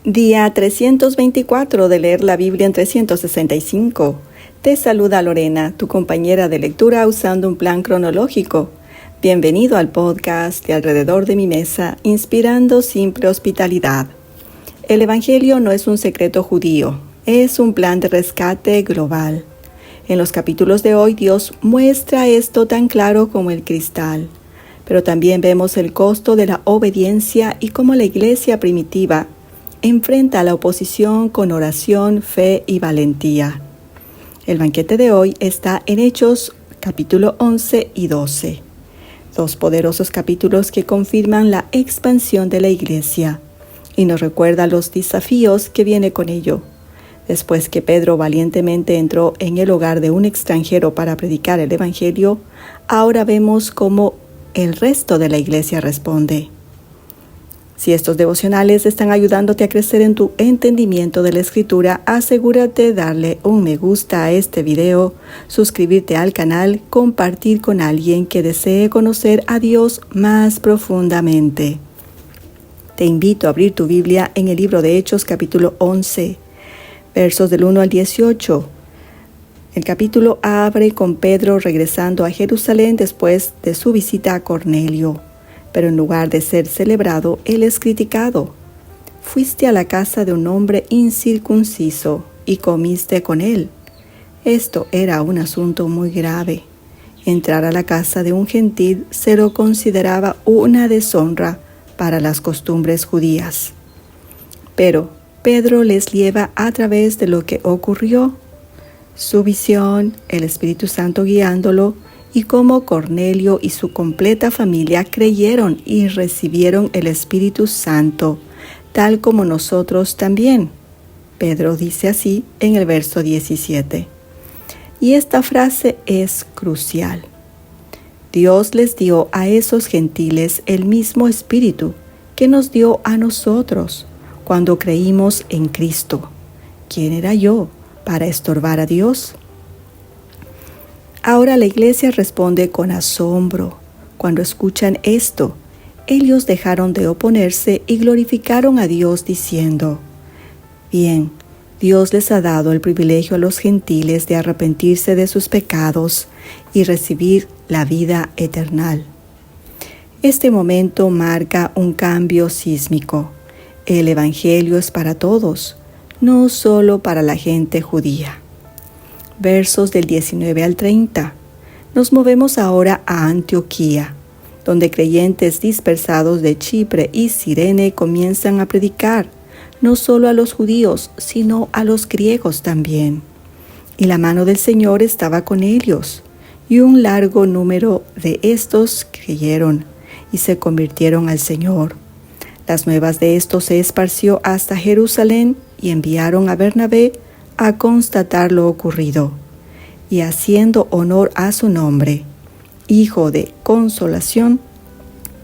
Día 324 de leer la Biblia en 365. Te saluda Lorena, tu compañera de lectura usando un plan cronológico. Bienvenido al podcast de Alrededor de mi Mesa, inspirando simple hospitalidad. El Evangelio no es un secreto judío, es un plan de rescate global. En los capítulos de hoy Dios muestra esto tan claro como el cristal. Pero también vemos el costo de la obediencia y cómo la iglesia primitiva enfrenta la oposición con oración, fe y valentía. El banquete de hoy está en Hechos capítulo 11 y 12. Dos poderosos capítulos que confirman la expansión de la iglesia y nos recuerda los desafíos que viene con ello. Después que Pedro valientemente entró en el hogar de un extranjero para predicar el evangelio, ahora vemos cómo el resto de la iglesia responde. Si estos devocionales están ayudándote a crecer en tu entendimiento de la Escritura, asegúrate de darle un me gusta a este video, suscribirte al canal, compartir con alguien que desee conocer a Dios más profundamente. Te invito a abrir tu Biblia en el libro de Hechos capítulo 11, versos del 1 al 18. El capítulo abre con Pedro regresando a Jerusalén después de su visita a Cornelio. Pero en lugar de ser celebrado, él es criticado. Fuiste a la casa de un hombre incircunciso y comiste con él. Esto era un asunto muy grave. Entrar a la casa de un gentil se lo consideraba una deshonra para las costumbres judías. Pero Pedro les lleva a través de lo que ocurrió, su visión, el Espíritu Santo guiándolo, y cómo Cornelio y su completa familia creyeron y recibieron el Espíritu Santo, tal como nosotros también. Pedro dice así en el verso 17. Y esta frase es crucial. Dios les dio a esos gentiles el mismo Espíritu que nos dio a nosotros cuando creímos en Cristo. ¿Quién era yo para estorbar a Dios? Ahora la iglesia responde con asombro. Cuando escuchan esto, ellos dejaron de oponerse y glorificaron a Dios diciendo: Bien, Dios les ha dado el privilegio a los gentiles de arrepentirse de sus pecados y recibir la vida eterna. Este momento marca un cambio sísmico. El Evangelio es para todos, no solo para la gente judía. Versos del 19 al 30. Nos movemos ahora a Antioquía, donde creyentes dispersados de Chipre y Cirene comienzan a predicar, no solo a los judíos, sino a los griegos también. Y la mano del Señor estaba con ellos, y un largo número de estos creyeron y se convirtieron al Señor. Las nuevas de esto se esparció hasta Jerusalén y enviaron a Bernabé a constatar lo ocurrido, y haciendo honor a su nombre, hijo de consolación,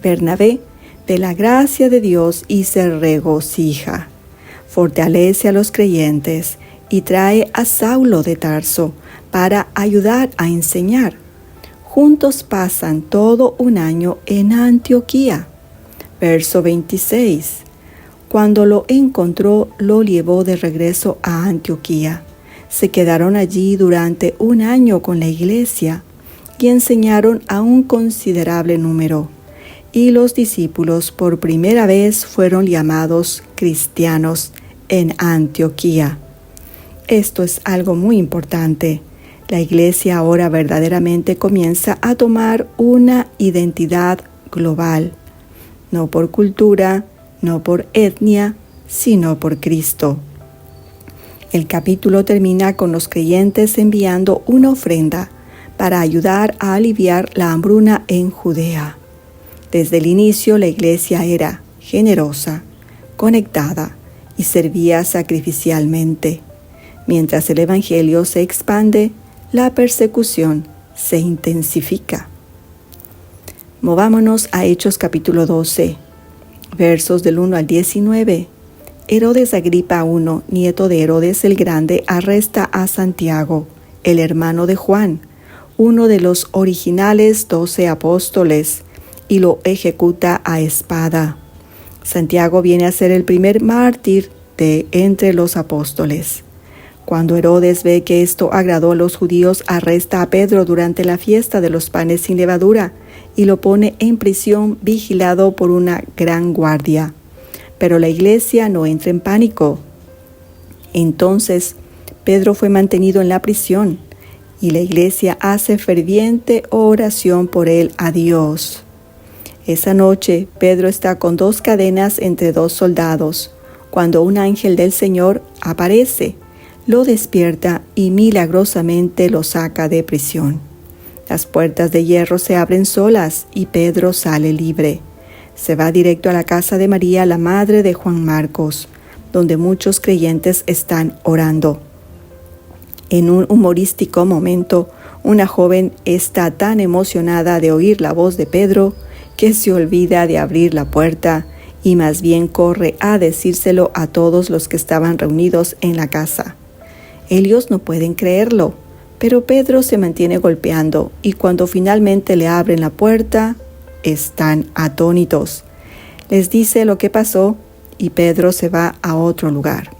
Bernabé de la gracia de Dios y se regocija, fortalece a los creyentes y trae a Saulo de Tarso para ayudar a enseñar. Juntos pasan todo un año en Antioquía. Verso 26. Cuando lo encontró, lo llevó de regreso a Antioquía. Se quedaron allí durante un año con la iglesia y enseñaron a un considerable número. Y los discípulos por primera vez fueron llamados cristianos en Antioquía. Esto es algo muy importante. La iglesia ahora verdaderamente comienza a tomar una identidad global, no por cultura, no por etnia, sino por Cristo. El capítulo termina con los creyentes enviando una ofrenda para ayudar a aliviar la hambruna en Judea. Desde el inicio la iglesia era generosa, conectada y servía sacrificialmente. Mientras el evangelio se expande, la persecución se intensifica. Movámonos a Hechos capítulo 12. Versos del 1 al 19. Herodes Agripa I, nieto de Herodes el Grande, arresta a Santiago, el hermano de Juan, uno de los originales 12 apóstoles, y lo ejecuta a espada. Santiago viene a ser el primer mártir de entre los apóstoles. Cuando Herodes ve que esto agradó a los judíos, arresta a Pedro durante la fiesta de los panes sin levadura y lo pone en prisión vigilado por una gran guardia. Pero la iglesia no entra en pánico. Entonces Pedro fue mantenido en la prisión y la iglesia hace ferviente oración por él a Dios. Esa noche Pedro está con 2 cadenas entre 2 soldados, cuando un ángel del Señor aparece, lo despierta y milagrosamente lo saca de prisión. Las puertas de hierro se abren solas y Pedro sale libre. Se va directo a la casa de María, la madre de Juan Marcos, donde muchos creyentes están orando. En un humorístico momento, una joven está tan emocionada de oír la voz de Pedro que se olvida de abrir la puerta y más bien corre a decírselo a todos los que estaban reunidos en la casa. Ellos no pueden creerlo, pero Pedro se mantiene golpeando y cuando finalmente le abren la puerta, están atónitos. Les dice lo que pasó y Pedro se va a otro lugar.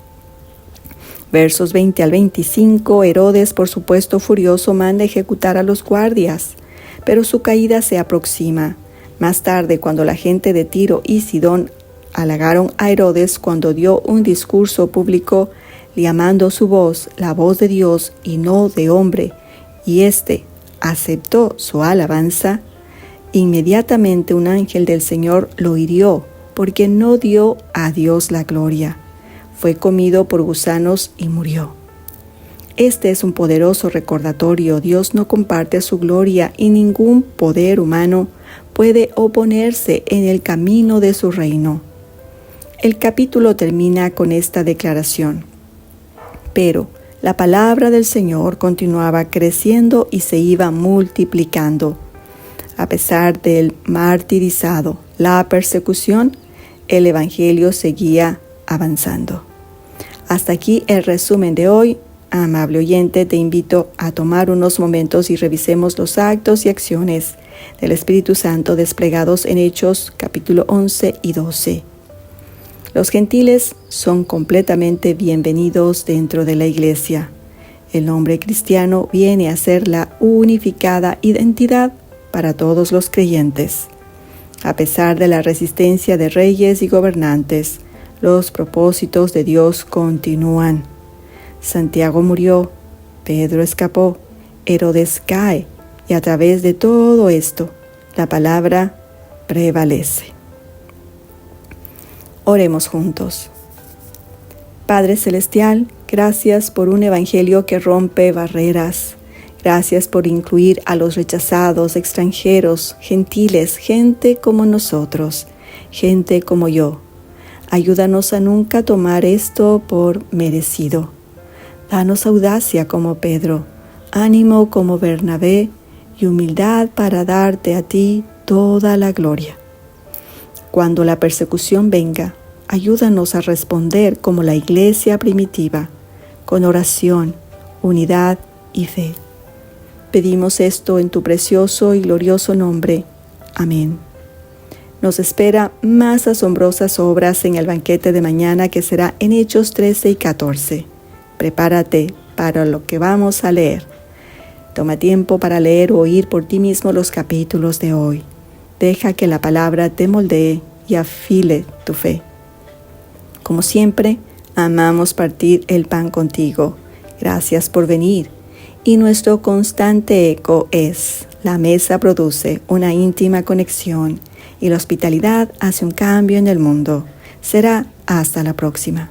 Versos 20 al 25, Herodes, por supuesto furioso, manda ejecutar a los guardias, pero su caída se aproxima. Más tarde, cuando la gente de Tiro y Sidón halagaron a Herodes cuando dio un discurso público, llamando su voz la voz de Dios y no de hombre, y éste aceptó su alabanza, inmediatamente un ángel del Señor lo hirió, porque no dio a Dios la gloria. Fue comido por gusanos y murió. Este es un poderoso recordatorio. Dios no comparte su gloria y ningún poder humano puede oponerse en el camino de su reino. El capítulo termina con esta declaración. Pero la palabra del Señor continuaba creciendo y se iba multiplicando. A pesar del martirizado, la persecución, el Evangelio seguía avanzando. Hasta aquí el resumen de hoy. Amable oyente, te invito a tomar unos momentos y revisemos los actos y acciones del Espíritu Santo desplegados en Hechos capítulo 11 y 12. Los gentiles son completamente bienvenidos dentro de la iglesia. El nombre cristiano viene a ser la unificada identidad para todos los creyentes. A pesar de la resistencia de reyes y gobernantes, los propósitos de Dios continúan. Santiago murió, Pedro escapó, Herodes cae, y a través de todo esto, la palabra prevalece. Oremos juntos. Padre Celestial, gracias por un evangelio que rompe barreras. Gracias por incluir a los rechazados, extranjeros, gentiles, gente como nosotros, gente como yo. Ayúdanos a nunca tomar esto por merecido. Danos audacia como Pedro, ánimo como Bernabé y humildad para darte a ti toda la gloria. Cuando la persecución venga, ayúdanos a responder como la iglesia primitiva, con oración, unidad y fe. Pedimos esto en tu precioso y glorioso nombre. Amén. Nos espera más asombrosas obras en el banquete de mañana que será en Hechos 13 y 14. Prepárate para lo que vamos a leer. Toma tiempo para leer o oír por ti mismo los capítulos de hoy. Deja que la palabra te moldee y afile tu fe. Como siempre, amamos partir el pan contigo. Gracias por venir. Y nuestro constante eco es: la mesa produce una íntima conexión y la hospitalidad hace un cambio en el mundo. Será hasta la próxima.